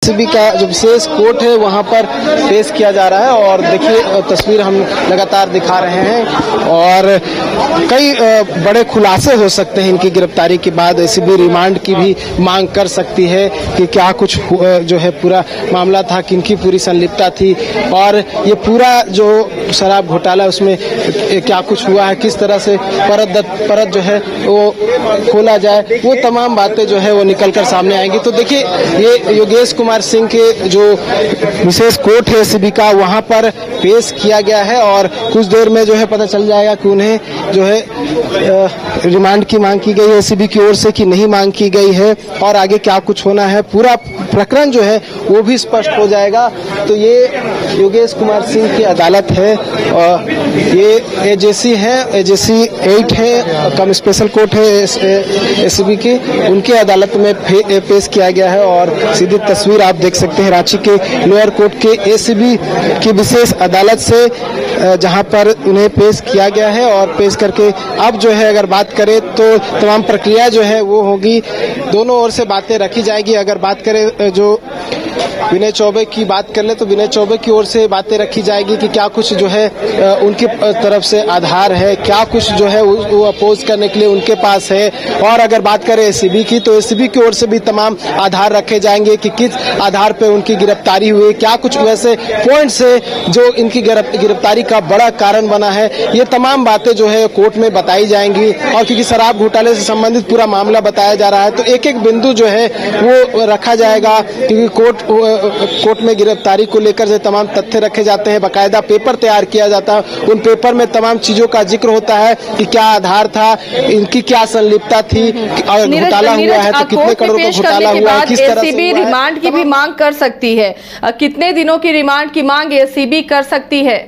ACB का जो विशेष court है वहां पर पेश किया जा रहा है और देखिए तस्वीर हम लगातार दिखा रहे हैं और कई बड़े खुलासे हो सकते हैं इनकी गिरफ्तारी के बाद। एसीबी रिमांड की भी मांग कर सकती है कि क्या कुछ जो है पूरा मामला था, किनकी पूरी संलिप्तता थी और ये पूरा जो शराब घोटाला उसमें क्या कुछ हुआ है, किस तरह से परत जो है वो खोला जाए, वो तमाम बातें जो है वो निकल कर सामने आएंगी। तो देखिए ये योगेश कुमार सिंह के जो विशेष कोर्ट है एसीबी का वहां पर पेश किया गया है और कुछ देर में जो है पता चल जाएगा कि उन्हें जो है रिमांड की मांग की गई है एसीबी की ओर से कि नहीं मांग की गई है और आगे क्या कुछ होना है, पूरा प्रकरण जो है वो भी स्पष्ट हो जाएगा। तो ये योगेश कुमार सिंह की अदालत है और ये एजेसी है, एजेसी 8 है, कम स्पेशल कोर्ट है एसीबी की, उनके अदालत में पेश किया गया है और सीधी तस्वीर आप देख सकते हैं रांची के लोअर कोर्ट के एसीबी की विशेष अदालत से जहां पर उन्हें पेश किया गया है और पेश करके अब जो है अगर बात करें तो तमाम प्रक्रिया जो है वो होगी, दोनों ओर से बातें रखी जाएगी। अगर बात करें जो विनय चौबे की बात कर ले तो विनय चौबे की ओर से बातें रखी जाएगी कि क्या कुछ जो है उनकी तरफ से आधार है, क्या कुछ जो है वो अपोज करने के लिए उनके पास है। और अगर बात करें एसीबी की तो एसीबी की ओर से भी तमाम आधार रखे जाएंगे कि किस आधार पे उनकी गिरफ्तारी हुई, क्या कुछ वैसे पॉइंट्स है जो इनकी गिरफ्तारी का बड़ा कारण बना है। ये तमाम बातें जो है कोर्ट में बताई जाएंगी और क्योंकि शराब घोटाले से संबंधित पूरा मामला बताया जा रहा है तो एक एक बिंदु जो है वो रखा जाएगा क्योंकि कोर्ट में गिरफ्तारी को लेकर जो तमाम तथ्य रखे जाते हैं, बाकायदा पेपर तैयार किया जाता है, उन पेपर में तमाम चीजों का जिक्र होता है कि क्या आधार था, इनकी क्या संलिप्तता थी और घोटाला हुआ है तो कितने करोड़ का घोटाला हुआ है, किस तरह से रिमांड की भी मांग कर सकती है। कितने दिनों की रिमांड की मांग एसीबी कर सकती है?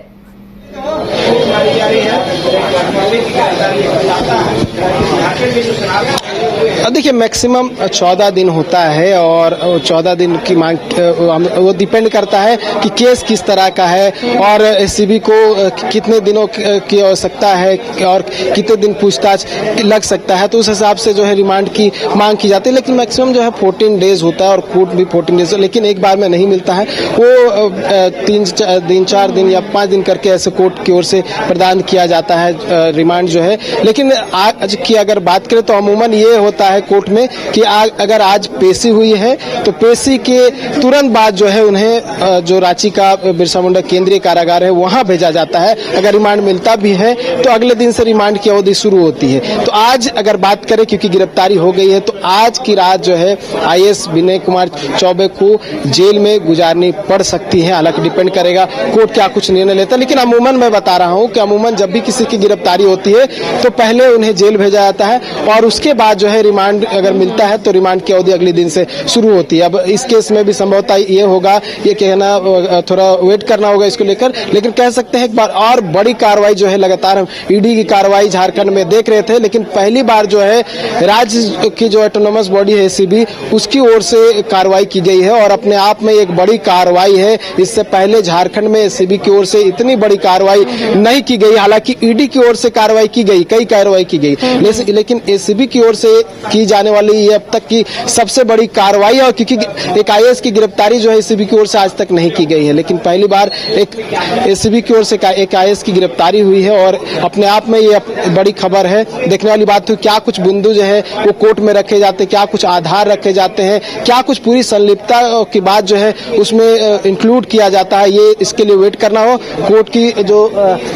देखिए मैक्सिमम 14 दिन होता है और 14 दिन की मांग वो डिपेंड करता है कि केस किस तरह का है और एसीबी को कितने दिनों की आवश्यकता है और कितने दिन पूछताछ लग सकता है, तो उस हिसाब से जो है रिमांड की मांग की जाती है। लेकिन मैक्सिमम जो है 14 डेज होता है और कोर्ट भी 14 डेज, लेकिन एक बार में नहीं मिलता है, वो 3 4 दिन या 5 दिन करके ऐसे कोर्ट की ओर से प्रदान किया जाता है रिमांड जो है। लेकिन आज की अगर बात करें तो अमूमन ये होता है कोर्ट में कि अगर आज पेशी हुई है तो पेशी के तुरंत बाद जो है उन्हें जो रांची का बिरसा मुंडा केंद्रीय कारागार है वहां भेजा जाता है। अगर रिमांड मिलता भी है तो अगले दिन से रिमांड की अवधि शुरू होती है। तो आज अगर बात करें क्योंकि गिरफ्तारी हो गई है तो आज की रात जो है आईएएस विनय कुमार चौबे को जेल में गुजारनी पड़ सकती है। हालांकि डिपेंड करेगा कोर्ट क्या कुछ निर्णय लेता है, लेकिन अमूमन मैं बता रहा हूं कि अमूमन जब भी किसी की गिरफ्तारी होती है तो पहले उन्हें जेल भेजा जाता है और उसके बाद जो है रिमांड अगर मिलता है तो रिमांड की अवधि अगले दिन से शुरू होती है। अब इस केस में भी संभवतः ये होगा, ये कहना थोड़ा वेट करना होगा इसको लेकर, लेकिन कह सकते हैं एक बार और बड़ी कार्रवाई जो है लगातार हम ईडी की कार्रवाई झारखंड में देख रहे थे, लेकिन पहली बार जो है राज्य की जो ऑटोनोमस बॉडी है एसीबी उसकी ओर से कार्रवाई की गई है और अपने आप में एक बड़ी कार्रवाई है। इससे पहले झारखंड में एसीबी की ओर से इतनी बड़ी कार्रवाई नहीं की गई, हालांकि ईडी की ओर से कार्रवाई की गई, कई कार्रवाई की गई, लेकिन एसीबी की ओर से की जाने वाली ये अब तक की सबसे बड़ी कार्रवाई है। और क्योंकि एक आईएएस की गिरफ्तारी जो है एसीबी की ओर से आज तक नहीं की गई है, लेकिन पहली बार एक एसीबी की ओर से एक आईएएस की गिरफ्तारी हुई है और अपने आप में ये बड़ी खबर है। देखने वाली बात है क्या कुछ बिंदु जो है वो कोर्ट में रखे जाते हैं, क्या कुछ आधार रखे जाते हैं, क्या कुछ पूरी संलिप्तता की बात जो है उसमें इंक्लूड किया जाता है, ये इसके लिए वेट करना हो। कोर्ट की जो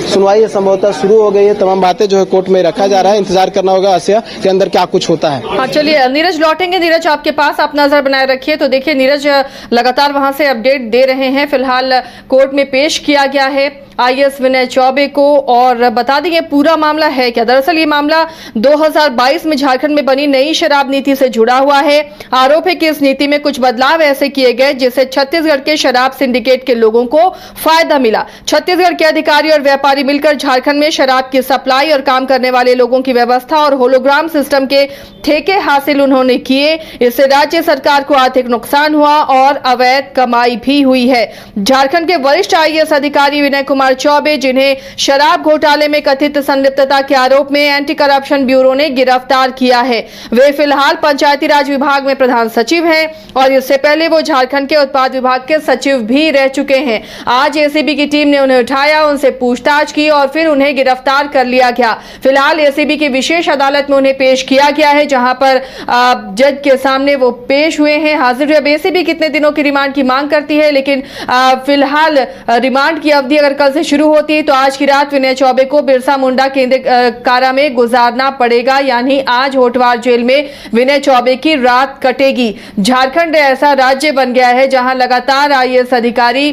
सुनवाई है संभवतः शुरू हो गई है, तमाम बातें जो है कोर्ट में रखा जा रहा है, इंतजार करना होगा आसिया के अंदर क्या कुछ होता है। हाँ चलिए नीरज लौटेंगे, नीरज आपके पास, आप नजर बनाए रखिए। तो देखिए नीरज लगातार वहां से अपडेट दे रहे हैं। फिलहाल कोर्ट में पेश किया गया है आईएएस विनय चौबे को और बता दें ये पूरा मामला है क्या। दरअसल ये मामला 2022 में झारखंड में बनी नई शराब नीति से जुड़ा हुआ है। आरोप है कि इस नीति में कुछ बदलाव ऐसे किए गए जिससे छत्तीसगढ़ के शराब सिंडिकेट के लोगों को फायदा मिला। छत्तीसगढ़ के अधिकारी और व्यापारी मिलकर झारखंड में शराब की सप्लाई और काम करने वाले लोगों की व्यवस्था और होलोग्राम सिस्टम के ठेके हासिल उन्होंने किए। इससे राज्य सरकार को आर्थिक नुकसान हुआ और अवैध कमाई भी हुई है। झारखंड के वरिष्ठ आईएएस अधिकारी विनय कुमार कुमार चौबे, जिन्हें शराब घोटाले में कथित संलिप्तता के आरोप में एंटी करप्शन ब्यूरो ने गिरफ्तार किया है। वे फिलहाल पंचायती राज विभाग में प्रधान सचिव हैं और इससे पहले वो झारखंड के उत्पाद विभाग के सचिव भी रह चुके हैं। आज एसीबी की टीम ने उन्हें उठाया, उनसे पूछताछ की और फिर उन्हें गिरफ्तार कर लिया गया। फिलहाल एसीबी की विशेष अदालत में उन्हें पेश किया गया है, जहां पर जज के सामने वो पेश हुए हैं, हाजिर हुए। अब एसीबी कितने दिनों की रिमांड की मांग करती है, लेकिन फिलहाल रिमांड की अवधि अगर कल से शुरू होती है तो आज की रात विनय चौबे को बिरसा मुंडा केंद्रीय कारा में गुजारना पड़ेगा, यानी आज होटवार जेल में विनय चौबे की रात कटेगी। झारखंड ऐसा राज्य बन गया है जहां लगातार आईएएस अधिकारी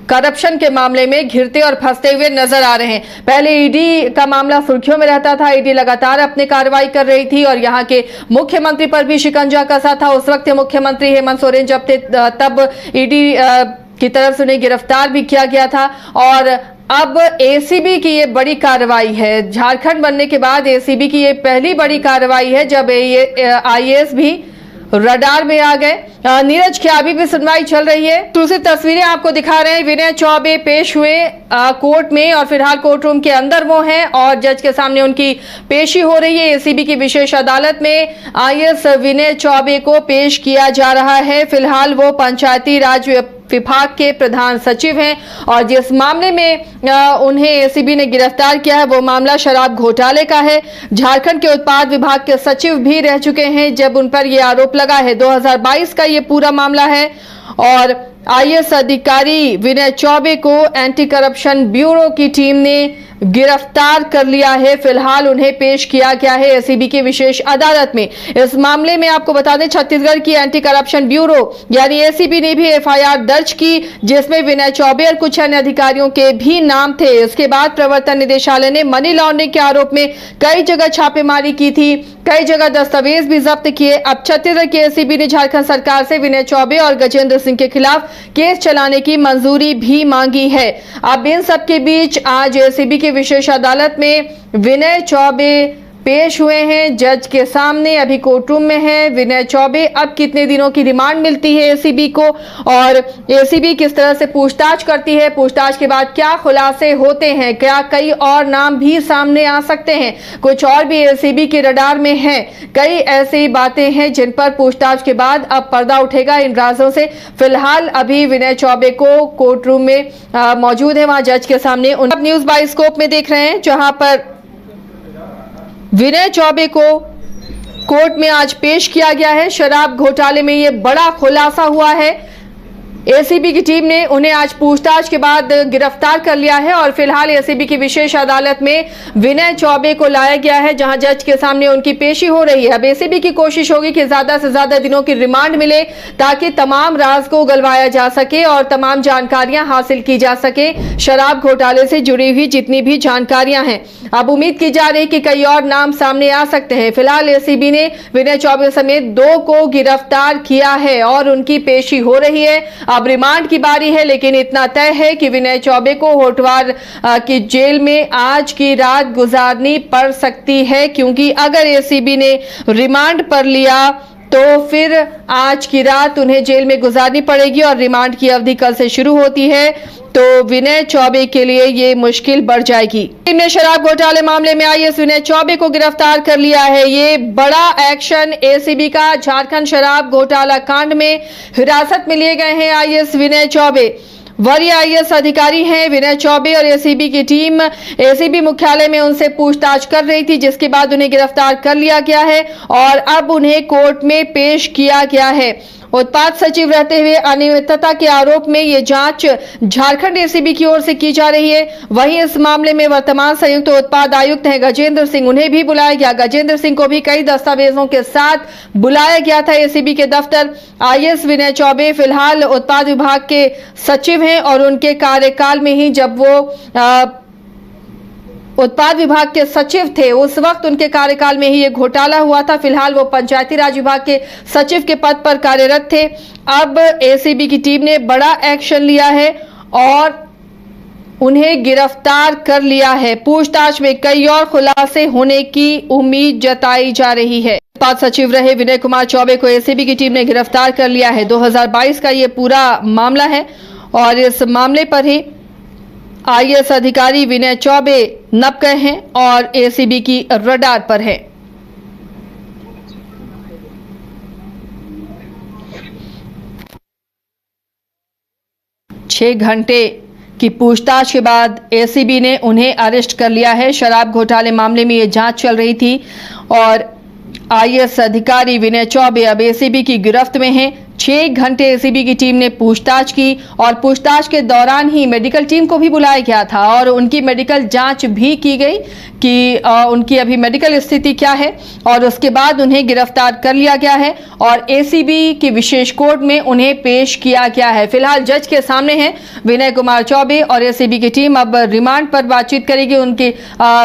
करप्शन के मामले में घिरते और फंसते हुए नजर आ रहे हैं। पहले ईडी का मामला सुर्खियों में रहता था, ईडी लगातार अपनी कार्रवाई कर रही थी और यहाँ के मुख्यमंत्री पर भी शिकंजा कसा था। उस वक्त मुख्यमंत्री हेमंत सोरेन जब थे तब ईडी की तरफ से उन्हें गिरफ्तार भी किया गया था। और अब एसीबी की ये बड़ी कार्रवाई है, झारखंड बनने के बाद एसीबी की ये पहली बड़ी कार्रवाई है जब आईएएस भी रडार में आ गए। नीरज, क्या अभी भी सुनवाई चल रही है? दूसरी तस्वीरें आपको दिखा रहे हैं। विनय चौबे पेश हुए कोर्ट में और फिलहाल कोर्ट रूम के अंदर वो हैं और जज के सामने उनकी पेशी हो रही है। एसीबी की विशेष अदालत में आईएएस विनय चौबे को पेश किया जा रहा है। फिलहाल वो पंचायती राज विभाग के प्रधान सचिव हैं और जिस मामले में उन्हें एसीबी ने गिरफ्तार किया है वो मामला शराब घोटाले का है। झारखंड के उत्पाद विभाग के सचिव भी रह चुके हैं जब उन पर यह आरोप लगा है। 2022 का ये पूरा मामला है और आईएएस अधिकारी विनय चौबे को एंटी करप्शन ब्यूरो की टीम ने गिरफ्तार कर लिया है। फिलहाल उन्हें पेश किया गया है एसीबी की विशेष अदालत में। इस मामले में आपको बता दें छत्तीसगढ़ की एंटी करप्शन ब्यूरो यानी एसीबी ने भी एफआईआर दर्ज की जिसमें विनय चौबे और कुछ अन्य अधिकारियों के भी नाम थे। इसके बाद प्रवर्तन निदेशालय ने मनी लॉन्ड्रिंग के आरोप में कई जगह छापेमारी की थी, कई जगह दस्तावेज भी जब्त किए। अब छत्तीसगढ़ की एसीबी ने झारखंड सरकार से विनय चौबे और गजेंद्र सिंह के खिलाफ केस चलाने की मंजूरी भी मांगी है। अब इन सबके बीच आज एसीबी की विशेष अदालत में विनय चौबे पेश हुए हैं जज के सामने, अभी कोर्ट रूम में है विनय चौबे। अब कितने दिनों की रिमांड मिलती है एसीबी को और एसीबी किस तरह से पूछताछ करती है, पूछताछ के बाद क्या खुलासे होते हैं, क्या कई और नाम भी सामने आ सकते हैं, कुछ और भी एसीबी के रडार में है। कई ऐसी बातें हैं जिन पर पूछताछ के बाद अब पर्दा उठेगा इन राजों से। फिलहाल अभी विनय चौबे को कोर्ट रूम में मौजूद है, वहां जज के सामने। न्यूज बाइस्कोप में देख रहे हैं जहां पर विनय चौबे को कोर्ट में आज पेश किया गया है। शराब घोटाले में ये बड़ा खुलासा हुआ है। एसीबी की टीम ने उन्हें आज पूछताछ के बाद गिरफ्तार कर लिया है और फिलहाल एसीबी की विशेष अदालत में विनय चौबे को लाया गया है जहां जज के सामने उनकी पेशी हो रही है। अब एसीबी की कोशिश होगी कि ज्यादा से ज्यादा दिनों की रिमांड मिले ताकि तमाम राज को उगलवाया जा सके और तमाम जानकारियां हासिल की जा सके, शराब घोटाले से जुड़ी हुई जितनी भी जानकारियां हैं। अब उम्मीद की जा रही कि कई और नाम सामने आ सकते हैं। फिलहाल एसीबी ने विनय चौबे समेत 2 को गिरफ्तार किया है और उनकी पेशी हो रही है। अब रिमांड की बारी है, लेकिन इतना तय है कि विनय चौबे को होटवार की जेल में आज की रात गुजारनी पड़ सकती है, क्योंकि अगर एसीबी ने रिमांड पर लिया तो फिर आज की रात उन्हें जेल में गुजारनी पड़ेगी और रिमांड की अवधि कल से शुरू होती है, तो विनय चौबे के लिए ये मुश्किल बढ़ जाएगी। टीम ने शराब घोटाले मामले में आईएएस विनय चौबे को गिरफ्तार कर लिया है। ये बड़ा एक्शन एसीबी का। झारखंड शराब घोटाला कांड में हिरासत में लिए गए हैं आईएएस विनय चौबे। वरीय आईएएस अधिकारी हैं विनय चौबे और एसीबी की टीम एसीबी मुख्यालय में उनसे पूछताछ कर रही थी, जिसके बाद उन्हें गिरफ्तार कर लिया गया है और अब उन्हें कोर्ट में पेश किया गया है। उत्पाद सचिव रहते हुए अनियमितता के आरोप में ये जांच झारखंड एसीबी की ओर से की जा रही है। वहीं इस मामले में वर्तमान संयुक्त उत्पाद आयुक्त हैं गजेंद्र सिंह, उन्हें भी बुलाया गया। गजेंद्र सिंह को भी कई दस्तावेजों के साथ बुलाया गया था एसीबी के दफ्तर। आईएएस विनय चौबे फिलहाल उत्पाद विभाग के सचिव हैं और उनके कार्यकाल में ही जब वो उत्पाद विभाग के सचिव थे उस वक्त उनके कार्यकाल में ही ये घोटाला हुआ था। फिलहाल वो पंचायती राज विभाग के सचिव के पद पर कार्यरत थे। अब एसीबी की टीम ने बड़ा एक्शन लिया है और उन्हें गिरफ्तार कर लिया है। पूछताछ में कई और खुलासे होने की उम्मीद जताई जा रही है। उत्पाद सचिव रहे विनय कुमार चौबे को एसीबी की टीम ने गिरफ्तार कर लिया है। 2022 का ये पूरा मामला है और इस मामले पर ही आईएएस अधिकारी विनय चौबे नप गए हैं और एसीबी की रडार पर है। छह घंटे की पूछताछ के बाद एसीबी ने उन्हें अरेस्ट कर लिया है। शराब घोटाले मामले में ये जांच चल रही थी और आईएएस अधिकारी विनय चौबे अब एसीबी की गिरफ्त में हैं। 6 घंटे एसीबी की टीम ने पूछताछ की और पूछताछ के दौरान ही मेडिकल टीम को भी बुलाया गया था और उनकी मेडिकल जांच भी की गई कि उनकी अभी मेडिकल स्थिति क्या है और उसके बाद उन्हें गिरफ्तार कर लिया गया है और एसीबी की विशेष कोर्ट में उन्हें पेश किया गया है। फिलहाल जज के सामने हैं विनय कुमार चौबे और एसीबी की टीम अब रिमांड पर बातचीत करेगी। उनके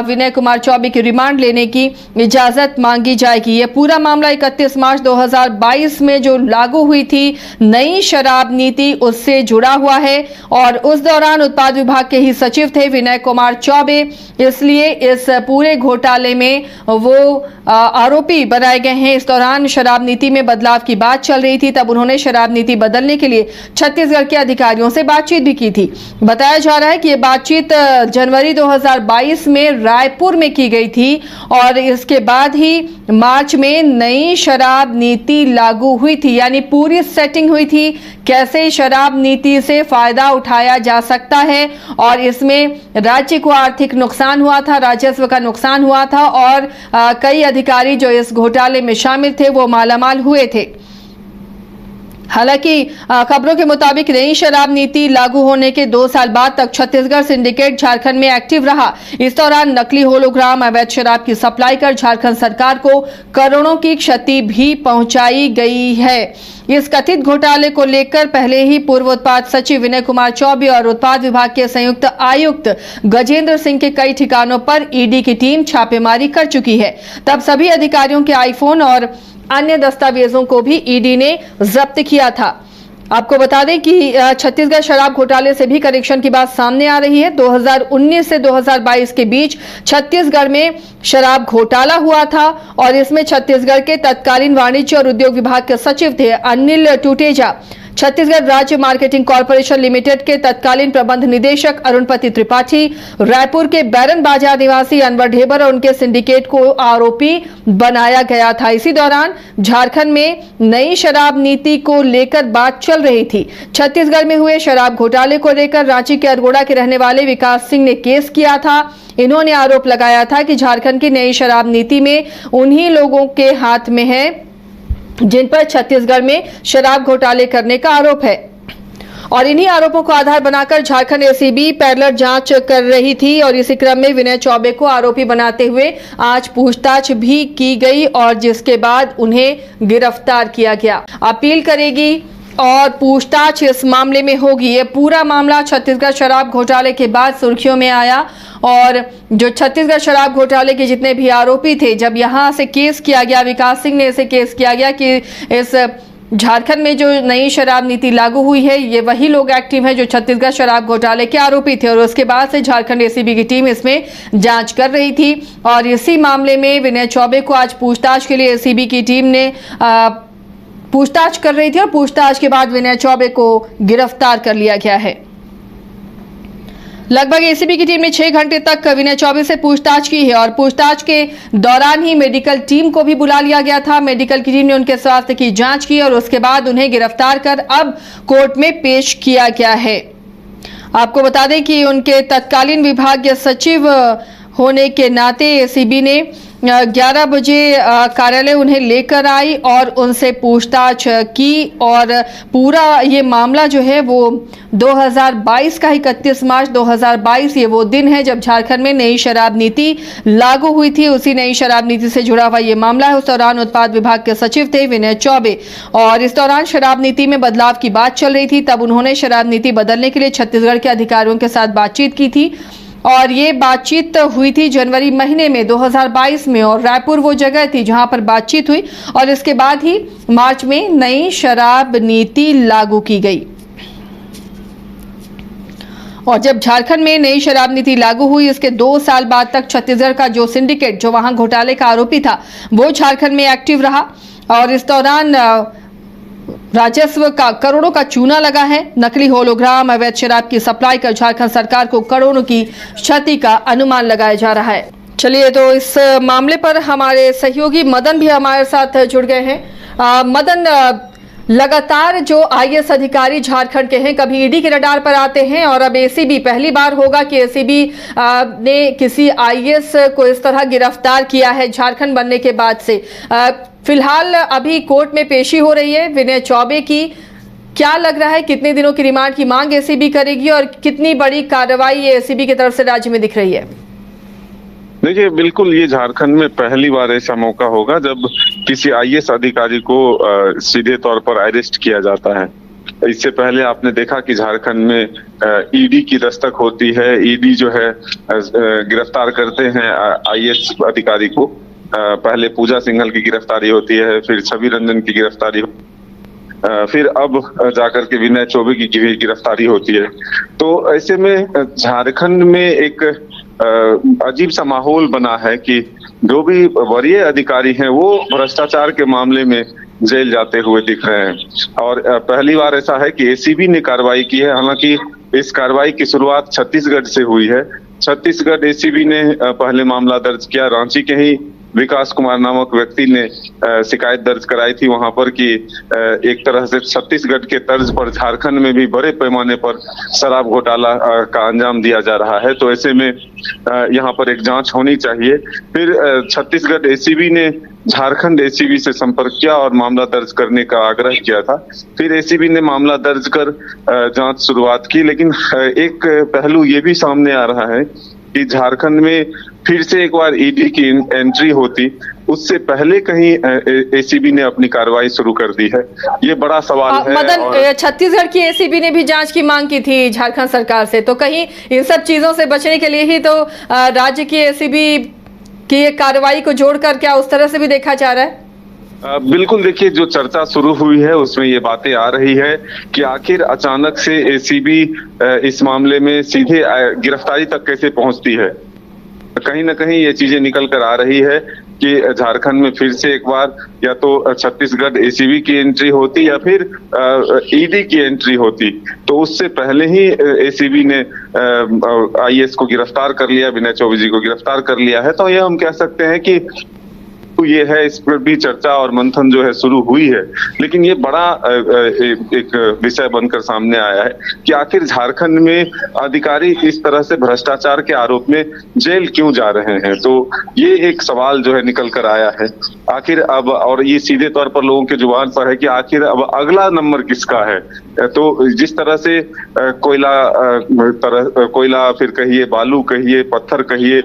विनय कुमार चौबे की रिमांड लेने की इजाजत मांगी जाएगी। यह पूरा मामला 31 मार्च 2022 में जो लागू हुई थी नई शराब नीति उससे जुड़ा हुआ है और उस दौरान उत्पाद विभाग के ही सचिव थे विनय कुमार चौबे, इसलिए इस पूरे घोटाले में वो आरोपी बनाए गए हैं। इस दौरान शराब नीति में बदलाव की बात चल रही थी, तब उन्होंने शराब नीति बदलने के लिए छत्तीसगढ़ के अधिकारियों से बातचीत भी की थी। बताया जा रहा है कि यह बातचीत जनवरी 2022 में रायपुर में की गई थी और इसके बाद ही मार्च में नई शराब नीति लागू हुई थी, यानी पूरी सेटिंग हुई थी कैसे शराब नीति से फायदा उठाया जा सकता है और इसमें राज्य को आर्थिक नुकसान हुआ था, राजस्व का नुकसान हुआ था और कई अधिकारी जो इस घोटाले में शामिल थे वो मालामाल हुए थे। हालांकि खबरों के मुताबिक नई शराब नीति लागू होने के 2 साल बाद तक छत्तीसगढ़ सिंडिकेट झारखंड में एक्टिव रहा। इस दौरान नकली होलोग्राम अवैध शराब की सप्लाई कर झारखंड सरकार को करोड़ों की क्षति भी पहुंचाई गई है। इस कथित घोटाले को लेकर पहले ही पूर्व उत्पाद सचिव विनय कुमार चौबे और उत्पाद विभाग के संयुक्त आयुक्त गजेंद्र सिंह के कई ठिकानों पर ईडी की टीम छापेमारी कर चुकी है। तब सभी अधिकारियों के आईफोन और अन्य दस्तावेजों को भी ईडी ने जब्त किया था। आपको बता दें कि छत्तीसगढ़ शराब घोटाले से भी कनेक्शन की बात सामने आ रही है। 2019 से 2022 के बीच छत्तीसगढ़ में शराब घोटाला हुआ था और इसमें छत्तीसगढ़ के तत्कालीन वाणिज्य और उद्योग विभाग के सचिव थे अनिल टूटेजा, छत्तीसगढ़ राज्य मार्केटिंग कॉर्पोरेशन लिमिटेड के तत्कालीन प्रबंध निदेशक अरुणपति त्रिपाठी, रायपुर के बैरन बाजार निवासी अनवर ढेबर और उनके सिंडिकेट को आरोपी बनाया गया था। इसी दौरान झारखंड में नई शराब नीति को लेकर बात चल रही थी। छत्तीसगढ़ में हुए शराब घोटाले को लेकर रांची के अरगोड़ा के रहने वाले विकास सिंह ने केस किया था। इन्होंने आरोप लगाया था कि झारखंड की नई शराब नीति में उन्हीं लोगों के हाथ में है जिन पर छत्तीसगढ़ में शराब घोटाले करने का आरोप है और इन्हीं आरोपों को आधार बनाकर झारखंड एसीबी पैरेलल जांच कर रही थी और इसी क्रम में विनय चौबे को आरोपी बनाते हुए आज पूछताछ भी की गई और जिसके बाद उन्हें गिरफ्तार किया गया। अपील करेगी और पूछताछ इस मामले में होगी। ये पूरा मामला छत्तीसगढ़ शराब घोटाले के बाद सुर्खियों में आया और जो छत्तीसगढ़ शराब घोटाले के जितने भी आरोपी थे, जब यहां से केस किया गया, विकास सिंह ने इसे केस किया गया कि इस झारखंड में जो नई शराब नीति लागू हुई है ये वही लोग एक्टिव हैं जो छत्तीसगढ़ शराब घोटाले के आरोपी थे और उसके बाद से झारखंड एसीबी की टीम इसमें जांच कर रही थी और इसी मामले में विनय चौबे को आज पूछताछ के लिए एसीबी की टीम ने पूछताछ कर रही थी और पूछताछ के बाद विनय चौबे को गिरफ्तार कर लिया गया है। लगभग एसीबी की टीम ने 6 घंटे तक विनय चौबे से पूछताछ की है और पूछताछ के दौरान ही मेडिकल टीम को भी बुला लिया गया था। मेडिकल की टीम ने उनके स्वास्थ्य की जांच की और उसके बाद उन्हें गिरफ्तार कर अब कोर्ट में पेश किया गया है। आपको बता दें कि उनके तत्कालीन विभागीय सचिव होने के नाते एसीबी ने 11 बजे कार्यालय उन्हें लेकर आई और उनसे पूछताछ की और पूरा ये मामला जो है वो 2022 का 31 मार्च 2022 ये वो दिन है जब झारखंड में नई शराब नीति लागू हुई थी। उसी नई शराब नीति से जुड़ा हुआ ये मामला है। उस दौरान उत्पाद विभाग के सचिव थे विनय चौबे और इस दौरान शराब नीति में बदलाव की बात चल रही थी। तब उन्होंने शराब नीति बदलने के लिए छत्तीसगढ़ के अधिकारियों के साथ बातचीत की थी और ये बातचीत हुई थी जनवरी महीने में 2022 में और रायपुर वो जगह थी जहां पर बातचीत हुई और इसके बाद ही मार्च में नई शराब नीति लागू की गई। और जब झारखंड में नई शराब नीति लागू हुई इसके 2 साल बाद तक छत्तीसगढ़ का जो सिंडिकेट जो वहां घोटाले का आरोपी था वो झारखंड में एक्टिव रहा और इस दौरान राजस्व का करोड़ों का चूना लगा है। नकली होलोग्राम, अवैध शराब की सप्लाई कर झारखंड सरकार को करोड़ों की क्षति का अनुमान लगाया जा रहा है। चलिए, तो इस मामले पर हमारे सहयोगी मदन भी हमारे साथ जुड़ गए हैं। मदन, लगातार जो आईएएस अधिकारी झारखंड के हैं कभी ईडी के रडार पर आते हैं और अब एसीबी, पहली बार होगा कि एसीबी ने किसी आईएएस को इस तरह गिरफ्तार किया है झारखंड बनने के बाद से। फिलहाल अभी कोर्ट में पेशी हो रही है विनय चौबे की। क्या लग रहा है कितने दिनों की रिमांड की मांग एसीबी करेगी और कितनी बड़ी कार्रवाई ये एसीबी की तरफ से राज्य में दिख रही है? देखिए, बिल्कुल ये झारखंड में पहली बार ऐसा मौका होगा जब किसी आईएएस अधिकारी को सीधे तौर पर अरेस्ट किया जाता है। इससे पहले आपने देखा कि झारखंड में ईडी की दस्तक होती है, ईडी जो है गिरफ्तार करते हैं आईएएस अधिकारी को। पहले पूजा सिंघल की गिरफ्तारी होती है, फिर छवि रंजन की गिरफ्तारी, फिर अब जाकर के विनय चौबे की गिरफ्तारी होती है। तो ऐसे में झारखंड में एक अजीब सा माहौल बना है कि जो भी वरीय अधिकारी हैं वो भ्रष्टाचार के मामले में जेल जाते हुए दिख रहे हैं। और पहली बार ऐसा है कि एसीबी ने कार्रवाई की है। हालांकि इस कार्रवाई की शुरुआत छत्तीसगढ़ से हुई है। छत्तीसगढ़ एसीबी ने पहले मामला दर्ज किया। रांची के ही विकास कुमार नामक व्यक्ति ने शिकायत दर्ज कराई थी वहां पर कि एक तरह से छत्तीसगढ़ के तर्ज पर झारखंड में भी बड़े पैमाने पर शराब घोटाला का अंजाम दिया जा रहा है। तो ऐसे में यहाँ पर एक जांच होनी चाहिए। फिर छत्तीसगढ़ एसीबी ने झारखंड एसीबी से संपर्क किया और मामला दर्ज करने का आग्रह किया था। फिर एसीबी ने मामला दर्ज कर जांच शुरुआत की। लेकिन एक पहलू ये भी सामने आ रहा है कि झारखंड में फिर से एक बार ईडी की एंट्री होती, उससे पहले कहीं एसीबी ने अपनी कार्रवाई शुरू कर दी है। ये बड़ा सवाल है। मदन, छत्तीसगढ़ की एसीबी ने भी जांच की मांग की थी झारखंड सरकार से, तो कहीं इन सब चीजों से बचने के लिए ही तो राज्य की एसीबी की कार्रवाई को जोड़कर क्या उस तरह से भी देखा जा रहा है? बिल्कुल, देखिए, जो चर्चा शुरू हुई है उसमें ये बातें आ रही है कि आखिर अचानक से एसीबी इस मामले में सीधे गिरफ्तारी तक कैसे पहुंचती है। कहीं ना कहीं ये चीजें निकल कर आ रही है कि झारखंड में फिर से एक बार या तो छत्तीसगढ़ एसीबी की एंट्री होती या फिर ईडी की एंट्री होती। तो उससे पहले ही एसीबी ने आईएएस को गिरफ्तार कर लिया, विनय चौबे जी को गिरफ्तार कर लिया है। तो ये हम कह सकते हैं कि ये है, इस पर भी चर्चा और मंथन जो है शुरू हुई है। लेकिन ये बड़ा एक विषय बनकर सामने आया है कि आखिर झारखंड में अधिकारी इस तरह से भ्रष्टाचार के आरोप में जेल क्यों जा रहे हैं। तो ये एक सवाल जो है निकल कर आया है आखिर अब, और ये सीधे तौर पर लोगों के जुबान पर है कि आखिर अब अगला नंबर किसका है। तो जिस तरह से कोयला फिर कहिए, बालू कहिए, पत्थर कहिए,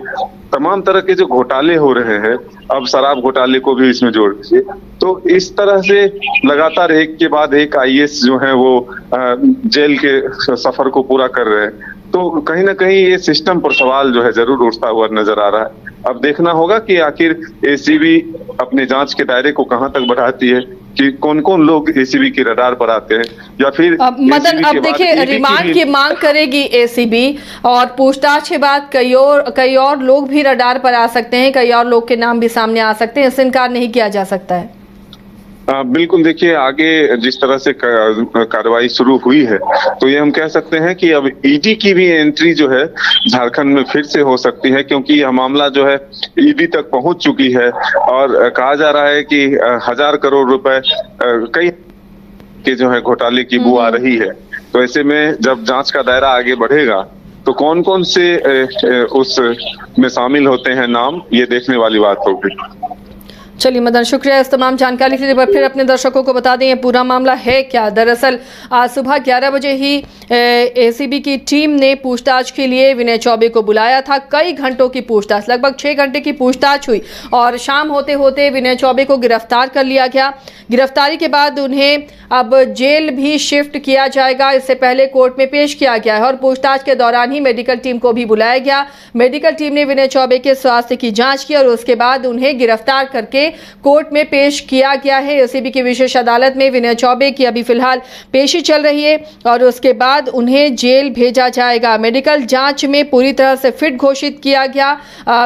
तमाम तरह के जो घोटाले हो रहे हैं, अब शराब घोटाले को भी इसमें जोड़ दीजिए। तो इस तरह से लगातार एक के बाद एक आईएएस जो है वो जेल के सफर को पूरा कर रहे हैं। तो कहीं ना कहीं ये सिस्टम पर सवाल जो है जरूर उठता हुआ नजर आ रहा है। अब देखना होगा कि आखिर एसीबी अपने जांच के दायरे को कहां तक बढ़ाती है, कि कौन कौन लोग एसीबी के रडार पर आते हैं, या फिर मदन, अब देखिए, रिमांड की मांग करेगी एसीबी और पूछताछ के बाद कई और लोग भी रडार पर आ सकते हैं, कई और लोग के नाम भी सामने आ सकते हैं। इससे इनकार नहीं किया जा सकता है। बिल्कुल, देखिए, आगे जिस तरह से कार्रवाई शुरू हुई है तो ये हम कह सकते हैं कि अब ईडी की भी एंट्री जो है झारखंड में फिर से हो सकती है, क्योंकि यह मामला जो है ईडी तक पहुंच चुकी है और कहा जा रहा है कि 1000 करोड़ रुपए कई के जो है घोटाले की बू आ रही है। तो ऐसे में जब जांच का दायरा आगे बढ़ेगा तो कौन कौन से उस में शामिल होते हैं नाम, ये देखने वाली बात होगी। चलिए मदन, शुक्रिया इस तमाम जानकारी के लिए। फिर अपने दर्शकों को बता दें ये पूरा मामला है क्या। दरअसल आज सुबह 11 बजे ही एसीबी की टीम ने पूछताछ के लिए विनय चौबे को बुलाया था। कई घंटों की पूछताछ, लगभग 6 घंटे की पूछताछ हुई और शाम होते होते विनय चौबे को गिरफ्तार कर लिया गया। गिरफ्तारी के बाद उन्हें अब जेल भी शिफ्ट किया जाएगा। इससे पहले कोर्ट में पेश किया गया है और पूछताछ के दौरान ही मेडिकल टीम को भी बुलाया गया। मेडिकल टीम ने विनय चौबे के स्वास्थ्य की जांच की और उसके बाद उन्हें गिरफ्तार करके कोर्ट में पेश किया गया है। एसीबी की विशेष अदालत में विनय चौबे की अभी फिलहाल पेशी चल रही है और उसके बाद उन्हें जेल भेजा जाएगा। मेडिकल जांच में पूरी तरह से फिट घोषित किया गया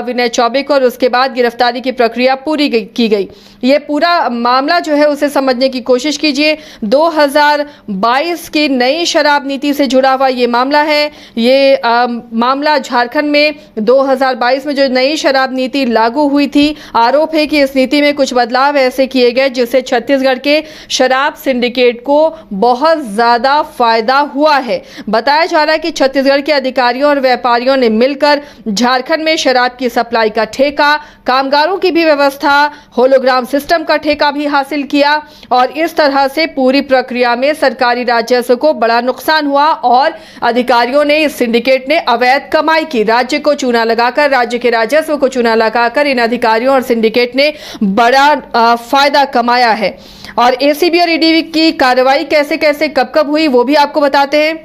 विनय चौबे को और उसके बाद गिरफ्तारी की प्रक्रिया पूरी की गई। ये पूरा मामला जो है उसे समझने की कोशिश कीजिए। 2022 की नई शराब नीति से जुड़ा हुआ ये मामला है। ये मामला झारखंड में 2022 में जो नई शराब नीति लागू हुई थी, आरोप है कि इस नीति में कुछ बदलाव ऐसे किए गए जिससे छत्तीसगढ़ के शराब सिंडिकेट को बहुत ज्यादा फायदा हुआ है। बताया जा रहा है कि छत्तीसगढ़ के अधिकारियों और व्यापारियों ने मिलकर झारखंड में शराब की सप्लाई का ठेका, कामगारों की भी व्यवस्था, होलोग्राम सिस्टम का ठेका भी हासिल किया और इस तरह से पूरी प्रक्रिया में सरकारी राजस्व को बड़ा नुकसान हुआ और अधिकारियों ने, इस सिंडिकेट ने अवैध कमाई की। राज्य को चूना लगाकर, राज्य के राजस्व को चूना लगाकर इन अधिकारियों और सिंडिकेट ने बड़ा फायदा कमाया है। और एसीबी और ईडी की कार्रवाई कैसे कैसे कब कब हुई वो भी आपको बताते हैं।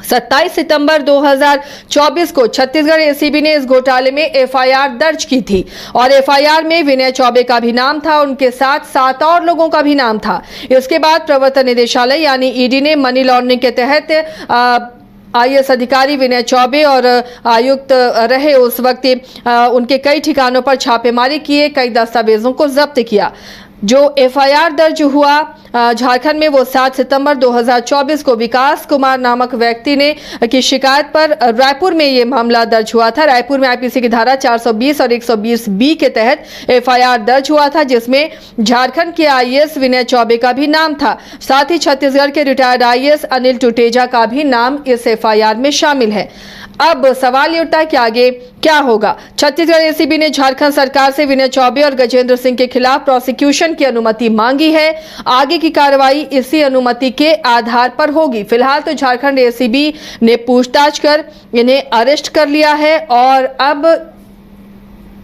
27 सितंबर 2024 को छत्तीसगढ़ एसीबी ने इस घोटाले में एफआईआर दर्ज की थी और एफआईआर में विनय चौबे का भी नाम था, उनके साथ 7 और लोगों का भी नाम था। इसके बाद प्रवर्तन निदेशालय यानी ईडी ने मनी लॉन्ड्रिंग के तहत आईएएस अधिकारी विनय चौबे और आयुक्त रहे उस वक्त उनके कई ठिकानों पर छापेमारी किए, कई दस्तावेजों को जब्त किया। जो एफआईआर दर्ज हुआ झारखंड में वो 7 सितंबर 2024 को विकास कुमार नामक व्यक्ति ने की शिकायत पर रायपुर में ये मामला दर्ज हुआ था। रायपुर में आईपीसी की धारा 420 और 120 के तहत एफआईआर दर्ज हुआ था जिसमें झारखंड के आईएएस विनय चौबे का भी नाम था। साथ ही छत्तीसगढ़ के रिटायर्ड आईएएस अनिल टुटेजा का भी नाम इस एफआईआर में शामिल है। अब सवाल ये उठता है कि आगे क्या होगा। छत्तीसगढ़ एसीबी ने झारखंड सरकार से विनय चौबे और गजेंद्र सिंह के खिलाफ प्रोसिक्यूशन की अनुमति मांगी है। आगे की कार्रवाई इसी अनुमति के आधार पर होगी। फिलहाल तो झारखंड एसीबी ने पूछताछ कर इन्हें अरेस्ट कर लिया है और अब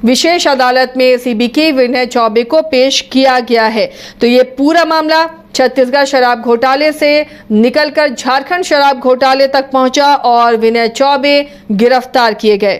विशेष अदालत में एसीबी की विनय चौबे को पेश किया गया है। तो ये पूरा मामला छत्तीसगढ़ शराब घोटाले से निकलकर झारखंड शराब घोटाले तक पहुंचा और विनय चौबे गिरफ्तार किए गए।